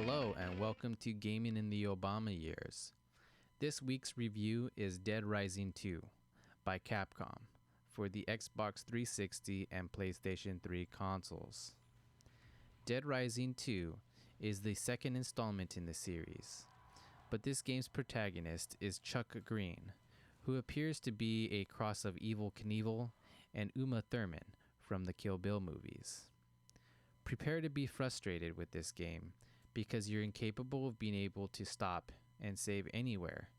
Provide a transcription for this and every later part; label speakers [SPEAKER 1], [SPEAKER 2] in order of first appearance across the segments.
[SPEAKER 1] Hello and welcome to Gaming in the Obama Years. This week's review is Dead Rising 2 by Capcom for the Xbox 360 and PlayStation 3 consoles. Dead Rising 2 is the second installment in the series, but this game's protagonist is Chuck Green, who appears to be a cross of Evel Knievel and Uma Thurman from the Kill Bill movies. Prepare to be frustrated with this game because you're incapable of being able to stop and save anywhere,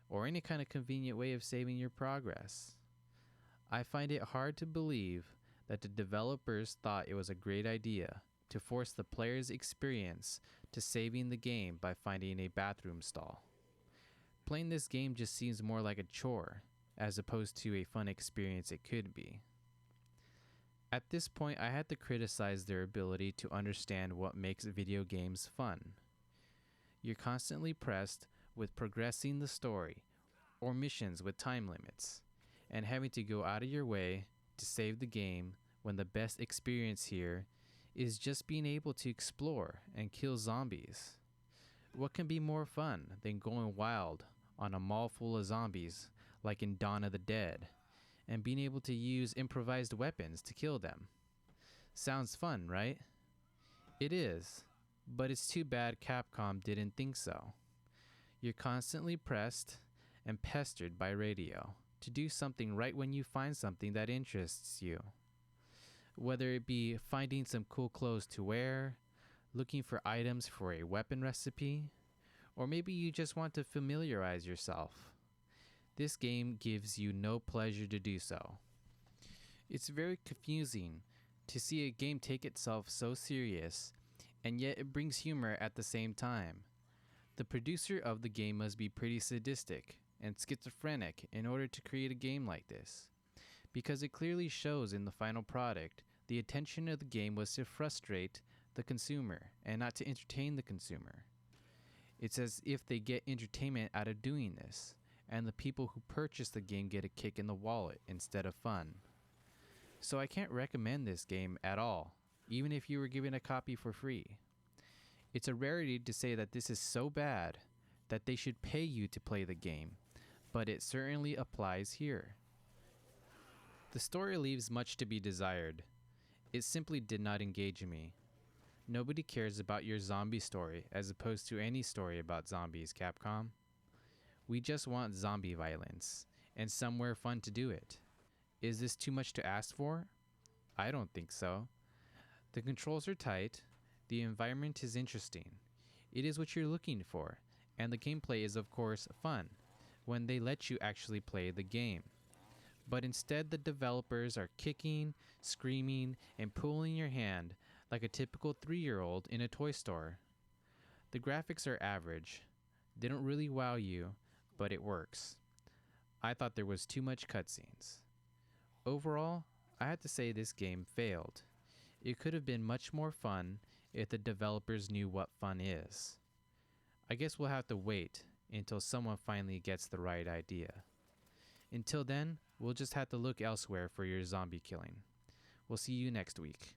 [SPEAKER 1] or any kind of convenient way of saving your progress. I find it hard to believe that the developers thought it was a great idea to force the player's experience to saving the game by finding a bathroom stall. Playing this game just seems more like a chore, as opposed to a fun experience it could be. At this point, I had to criticize their ability to understand what makes video games fun. You're constantly pressed with progressing the story, or missions with time limits, and having to go out of your way to save the game when the best experience here is just being able to explore and kill zombies. What can be more fun than going wild on a mall full of zombies like in Dawn of the Dead, and being able to use improvised weapons to kill them? Sounds fun, right? It is, but it's too bad Capcom didn't think so. You're constantly pressed and pestered by radio to do something right when you find something that interests you. Whether it be finding some cool clothes to wear, looking for items for a weapon recipe, or maybe you just want to familiarize yourself. This game gives you no pleasure to do so. It's very confusing to see a game take itself so serious, and yet it brings humor at the same time. The producer of the game must be pretty sadistic and schizophrenic in order to create a game like this, because it clearly shows in the final product the intention of the game was to frustrate the consumer and not to entertain the consumer. It's as if they get entertainment out of doing this, and the people who purchase the game get a kick in the wallet instead of fun. So I can't recommend this game at all, even if you were given a copy for free. It's a rarity to say that this is so bad that they should pay you to play the game, but it certainly applies here. The story leaves much to be desired. It simply did not engage me. Nobody cares about your zombie story as opposed to any story about zombies, Capcom. We just want zombie violence, and somewhere fun to do it. Is this too much to ask for? I don't think so. The controls are tight, the environment is interesting. It is what you're looking for, and the gameplay is of course fun, when they let you actually play the game. But instead the developers are kicking, screaming, and pulling your hand like a typical 3-year-old in a toy store. The graphics are average. They don't really wow you, but it works. I thought there was too much cutscenes. Overall, I have to say this game failed. It could have been much more fun if the developers knew what fun is. I guess we'll have to wait until someone finally gets the right idea. Until then, we'll just have to look elsewhere for your zombie killing. We'll see you next week.